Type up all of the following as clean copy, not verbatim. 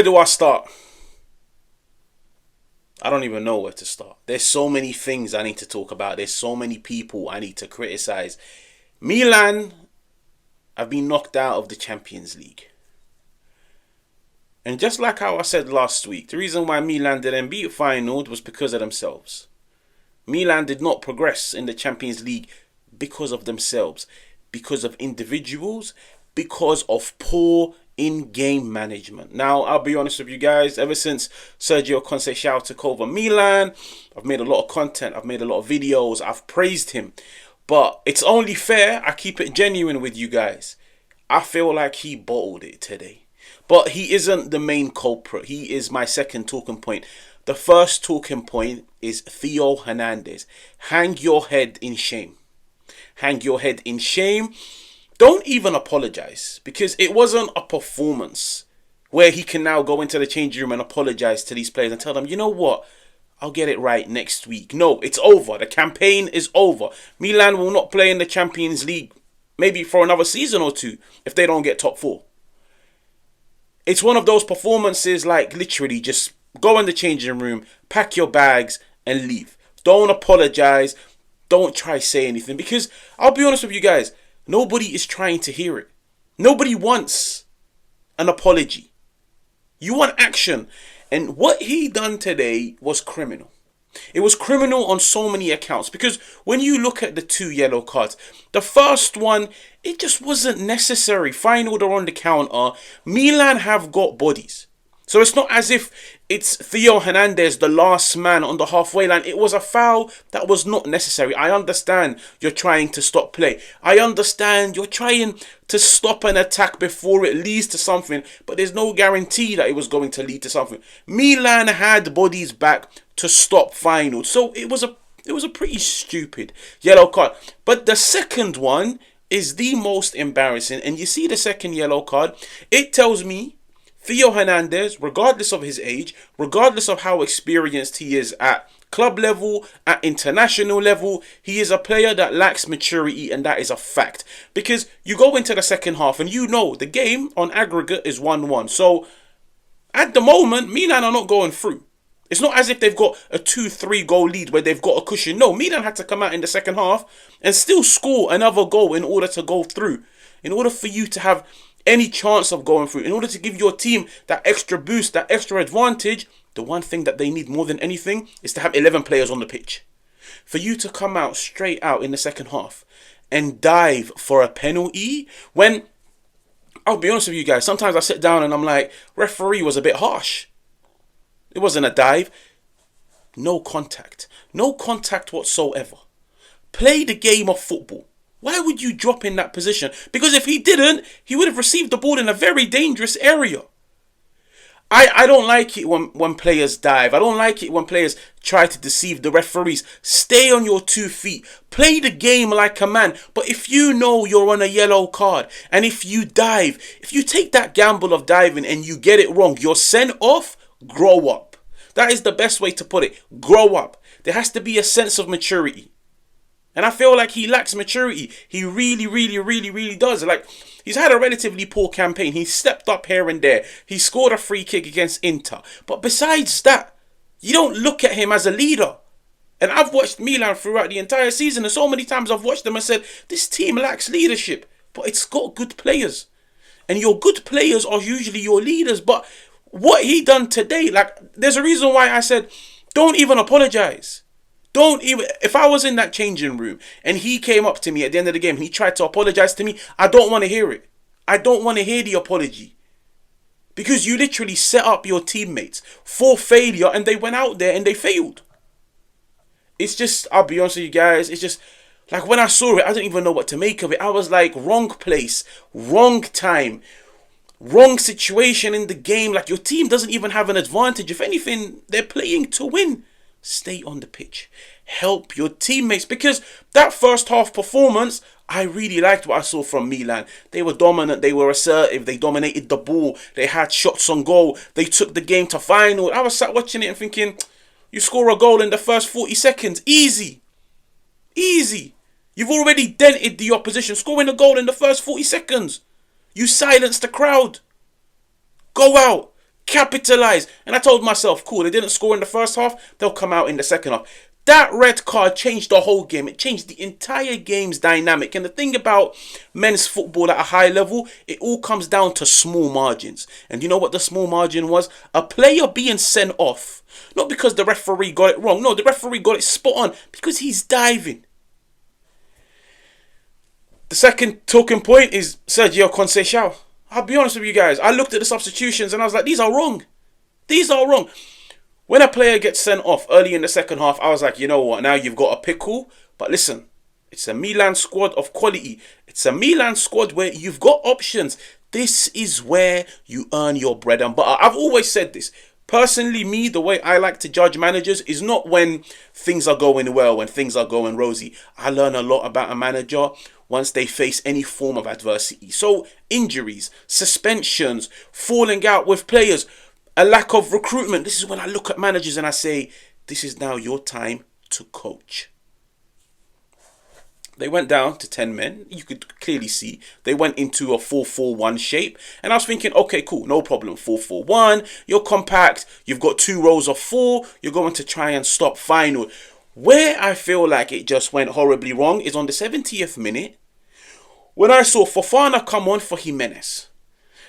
Where do I start? I don't even know where to start. There's so many things I need to talk about. There's so many people I need to criticize. Milan have been knocked out of the Champions League. And just like how I said last week, the reason why Milan didn't beat Feyenoord was because of themselves. Milan did not progress in the Champions League because of themselves, because of individuals, because of poor in-game management. Now, I'll be honest with you guys, ever since Sergio Conceição took over Milan, I've made a lot of content, I've made a lot of videos, I've praised him. But it's only fair, I keep it genuine with you guys. I feel like he bottled it today. But he isn't the main culprit. He is my second talking point. The first talking point is Theo Hernandez. Hang your head in shame. Hang your head in shame. Don't even apologize, because it wasn't a performance where he can now go into the changing room and apologize to these players and tell them, you know what, I'll get it right next week. No, it's over. The campaign is over. Milan will not play in the Champions League maybe for another season or two if they don't get top four. It's one of those performances like literally just go in the changing room, pack your bags and leave. Don't apologize. Don't try to say anything, because I'll be honest with you guys, nobody is trying to hear it. Nobody wants an apology. You want action. And what he done today was criminal. It was criminal on so many accounts, because when you look at the two yellow cards, the first one, it just wasn't necessary. Feyenoord are on the counter. Milan have got bodies. So it's not as if it's Theo Hernandez, the last man on the halfway line. It was a foul that was not necessary. I understand you're trying to stop play. I understand you're trying to stop an attack before it leads to something, but there's no guarantee that it was going to lead to something. Milan had bodies back to stop Feyenoord. So it was a pretty stupid yellow card. But the second one is the most embarrassing. And you see the second yellow card, it tells me Theo Hernandez, regardless of his age, regardless of how experienced he is at club level, at international level, he is a player that lacks maturity, and that is a fact. Because you go into the second half and you know the game on aggregate is 1-1. So at the moment, Milan are not going through. It's not as if they've got a 2-3 goal lead where they've got a cushion. No, Milan had to come out in the second half and still score another goal in order to go through. In order for you to have any chance of going through, in order to give your team that extra boost, that extra advantage, the one thing that they need more than anything is to have 11 players on the pitch. For you to come out straight out in the second half and dive for a penalty, when, I'll be honest with you guys, sometimes I sit down and I'm like, referee was a bit harsh. It wasn't a dive. No contact. No contact whatsoever. Play the game of football. Why would you drop in that position? Because if he didn't, he would have received the ball in a very dangerous area. I don't like it when players dive. I don't like it when players try to deceive the referees. Stay on your 2 feet. Play the game like a man. But if you know you're on a yellow card, and if you dive, if you take that gamble of diving and you get it wrong, you're sent off. Grow up. That is the best way to put it. Grow up. There has to be a sense of maturity. And I feel like he lacks maturity. He really does. Like, he's had a relatively poor campaign. He stepped up here and there. He scored a free kick against Inter. But besides that, you don't look at him as a leader. And I've watched Milan throughout the entire season, and so many times I've watched them and said, this team lacks leadership. But it's got good players. And your good players are usually your leaders. But what he done today, like, there's a reason why I said, don't even apologize. Don't even, if I was in that changing room and he came up to me at the end of the game and he tried to apologize to me, I don't want to hear it. I don't want to hear the apology. Because you literally set up your teammates for failure and they went out there and they failed. It's just, I'll be honest with you guys, it's just, like when I saw it, I didn't even know what to make of it. I was like, wrong place, wrong time, wrong situation in the game. Like, your team doesn't even have an advantage. If anything, they're playing to win. Stay on the pitch. Help your teammates. Because that first half performance, I really liked what I saw from Milan. They were dominant. They were assertive. They dominated the ball. They had shots on goal. They took the game to final. I was sat watching it and thinking, you score a goal in the first 40 seconds. Easy. Easy. You've already dented the opposition. Scoring a goal in the first 40 seconds. You silenced the crowd. Go out. Capitalize. And I told myself, cool, they didn't score in the first half, they'll come out in the second half. That red card changed the whole game. It changed the entire game's dynamic. And the thing about men's football at a high level, it all comes down to small margins. And you know what the small margin was? A player being sent off. Not because the referee got it wrong. No, the referee got it spot on because he's diving. The second talking point is Sergio Conceição. I'll be honest with you guys. I looked at the substitutions and I was like, these are wrong. These are wrong. When a player gets sent off early in the second half, I was like, you know what? Now you've got a pickle. But listen, it's a Milan squad of quality. It's a Milan squad where you've got options. This is where you earn your bread and butter. I've always said this. Personally, me, the way I like to judge managers is not when things are going well, when things are going rosy. I learn a lot about a manager once they face any form of adversity. So, injuries, suspensions, falling out with players, a lack of recruitment. This is when I look at managers and I say, this is now your time to coach. They went down to 10 men. You could clearly see they went into a 4-4-1 shape. And I was thinking, okay, cool, no problem. 4-4-1, you're compact. You've got 2 rows of 4. You're going to try and stop Feyenoord. Where I feel like it just went horribly wrong is on the 70th minute when I saw Fofana come on for Jimenez.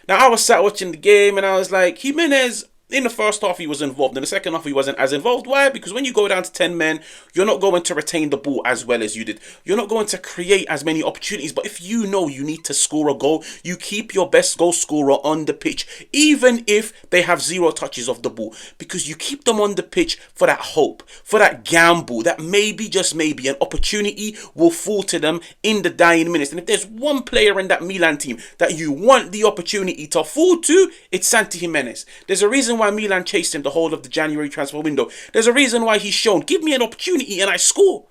Now, I was sat watching the game and I was like, Jimenez, in the first half he was involved. In the second half he wasn't as involved. Why? Because when you go down to 10 men, you're not going to retain the ball as well as you did. You're not going to create as many opportunities. But if you know you need to score a goal, you keep your best goal scorer on the pitch, even if they have 0 touches of the ball. Because you keep them on the pitch for that hope, for that gamble, that maybe, just maybe, an opportunity will fall to them in the dying minutes. And if there's one player in that Milan team that you want the opportunity to fall to, it's Santi Jimenez. There's a reason why Milan chased him the whole of the January transfer window. There's a reason why he's shown, give me an opportunity and I score.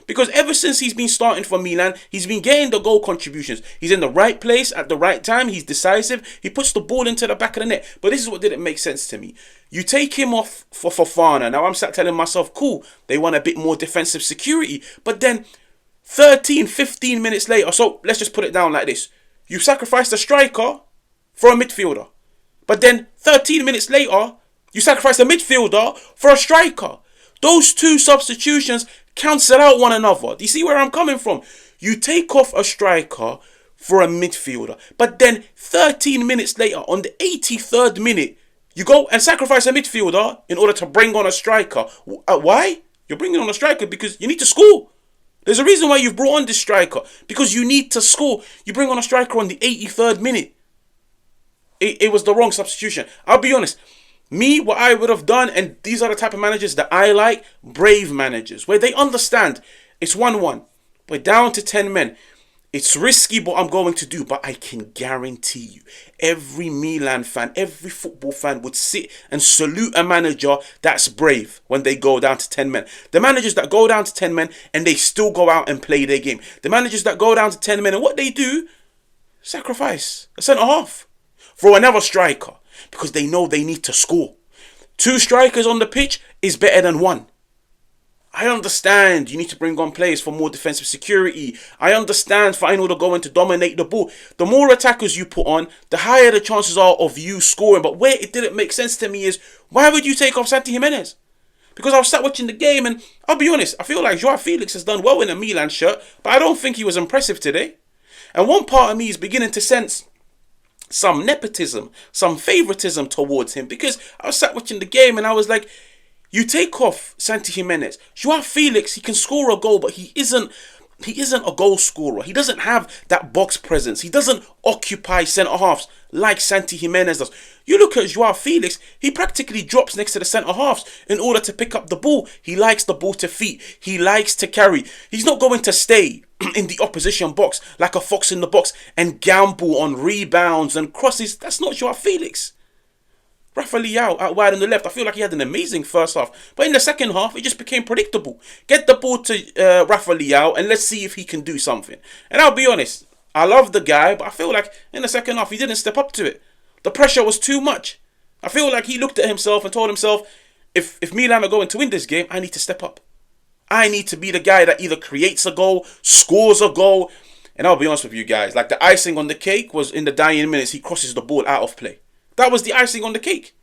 Because ever since he's been starting for Milan, he's been getting the goal contributions. He's in the right place at the right time. He's decisive. He puts the ball into the back of the net. But this is what didn't make sense to me. You take him off for Fofana. Now I'm sat telling myself, cool, they want a bit more defensive security. But then 13, 15 minutes later, so let's just put it down like this. You sacrificed a striker for a midfielder. But then 13 minutes later, you sacrifice a midfielder for a striker. Those 2 substitutions cancel out one another. Do you see where I'm coming from? You take off a striker for a midfielder. But then 13 minutes later, on the 83rd minute, you go and sacrifice a midfielder in order to bring on a striker. Why? You're bringing on a striker because you need to score. There's a reason why you've brought on this striker. Because you need to score. You bring on a striker on the 83rd minute. It was the wrong substitution. I'll be honest. Me, what I would have done, and these are the type of managers that I like, brave managers, where they understand it's 1-1. We're down to 10 men. It's risky what I'm going to do, but I can guarantee you, every Milan fan, every football fan would sit and salute a manager that's brave when they go down to 10 men. The managers that go down to 10 men and they still go out and play their game. The managers that go down to 10 men and what they do, sacrifice a centre-half for another striker because they know they need to score. 2 strikers on the pitch is better than 1. I understand you need to bring on players for more defensive security. I understand Feyenoord are going to dominate the ball. The more attackers you put on, the higher the chances are of you scoring. But where it didn't make sense to me is, why would you take off Santi Jimenez? Because I was sat watching the game and I'll be honest, I feel like Joao Felix has done well in a Milan shirt, but I don't think he was impressive today. And one part of me is beginning to sense some nepotism, some favoritism towards him, because I was sat watching the game and I was like, you take off Santi Jimenez. Joao Felix, he can score a goal, but he isn't a goal scorer. He doesn't have that box presence. He doesn't occupy centre-halves like Santi Jimenez does. You look at Joao Felix, he practically drops next to the centre-halves in order to pick up the ball. He likes the ball to feet. He likes to carry. He's not going to stay in the opposition box like a fox in the box and gamble on rebounds and crosses. That's not Joao Felix. Rafa Leao out wide on the left. I feel like he had an amazing first half. But in the second half, it just became predictable. Get the ball to Rafa Leao and let's see if he can do something. And I'll be honest, I love the guy, but I feel like in the second half, he didn't step up to it. The pressure was too much. I feel like he looked at himself and told himself, if Milan are going to win this game, I need to step up. I need to be the guy that either creates a goal, scores a goal. And I'll be honest with you guys, like the icing on the cake was in the dying minutes, he crosses the ball out of play. That was the icing on the cake.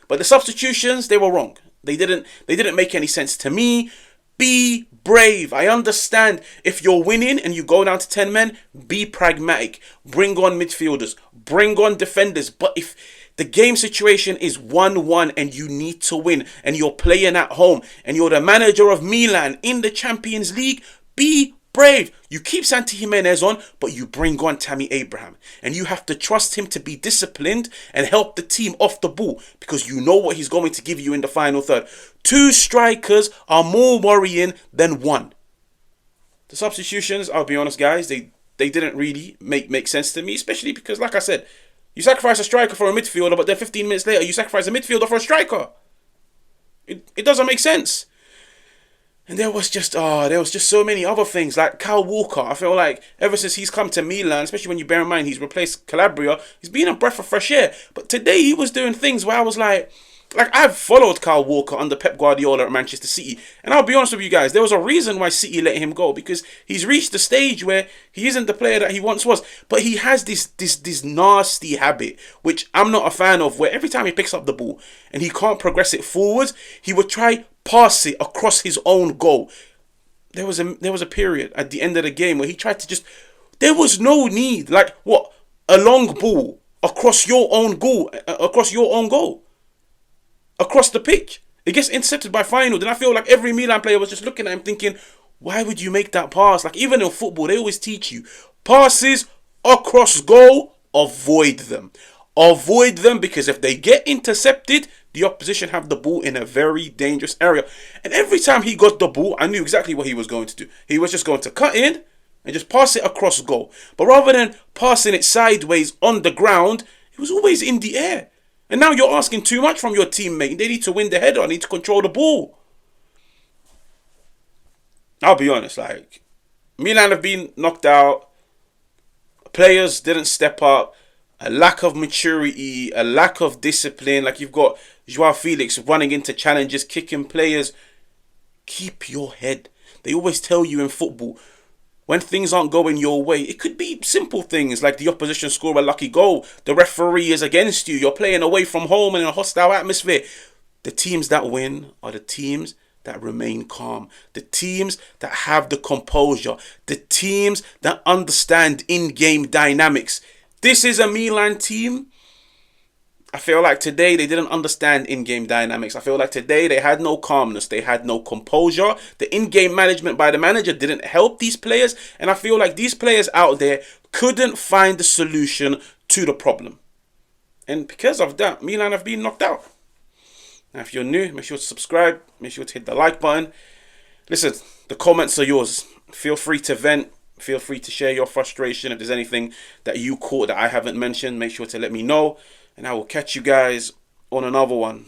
But the substitutions, they were wrong. They didn't make any sense to me. Be brave. I understand if you're winning and you go down to 10 men, be pragmatic. Bring on midfielders. Bring on defenders. But if the game situation is 1-1 and you need to win and you're playing at home and you're the manager of Milan in the Champions League, be brave. You keep Santi Jimenez on, but you bring on Tammy Abraham. And you have to trust him to be disciplined and help the team off the ball because you know what he's going to give you in the final third. 2 strikers are more worrying than 1. The substitutions, I'll be honest, guys, they didn't really make sense to me, especially because, like I said, you sacrifice a striker for a midfielder, but then 15 minutes later, you sacrifice a midfielder for a striker. It doesn't make sense. And there was just so many other things, like Kyle Walker. I feel like ever since he's come to Milan, especially when you bear in mind he's replaced Calabria, he's been a breath of fresh air. But today he was doing things where I was like I've followed Kyle Walker under Pep Guardiola at Manchester City. And I'll be honest with you guys, there was a reason why City let him go, because he's reached a stage where he isn't the player that he once was. But he has this nasty habit, which I'm not a fan of, where every time he picks up the ball and he can't progress it forwards, he would try pass it across his own goal. There was a period at the end of the game where he tried to there was no need, like what, a long ball across your own goal, across the pitch. It gets intercepted by Feyenoord, and I feel like every Milan player was just looking at him thinking, why would you make that pass? Like, even in football, they always teach you, passes across goal, avoid them. Avoid them, because if they get intercepted, the opposition have the ball in a very dangerous area. And every time he got the ball, I knew exactly what he was going to do. He was just going to cut in and just pass it across goal. But rather than passing it sideways on the ground, it was always in the air. And now you're asking too much from your teammate. They need to win the header. They need to control the ball. I'll be honest, like, Milan have been knocked out. Players didn't step up. A lack of maturity, a lack of discipline. Like, you've got Joao Felix running into challenges, kicking players. Keep your head. They always tell you in football, when things aren't going your way, it could be simple things like the opposition score a lucky goal, the referee is against you, you're playing away from home and in a hostile atmosphere. The teams that win are the teams that remain calm, the teams that have the composure, the teams that understand in-game dynamics. This is a Milan team. I feel like today they didn't understand in-game dynamics. I feel like today they had no calmness. They had no composure. The in-game management by the manager didn't help these players. And I feel like these players out there couldn't find the solution to the problem. And because of that, Milan have been knocked out. Now, if you're new, make sure to subscribe. Make sure to hit the like button. Listen, the comments are yours. Feel free to vent. Feel free to share your frustration. If there's anything that you caught that I haven't mentioned, make sure to let me know. And I will catch you guys on another one.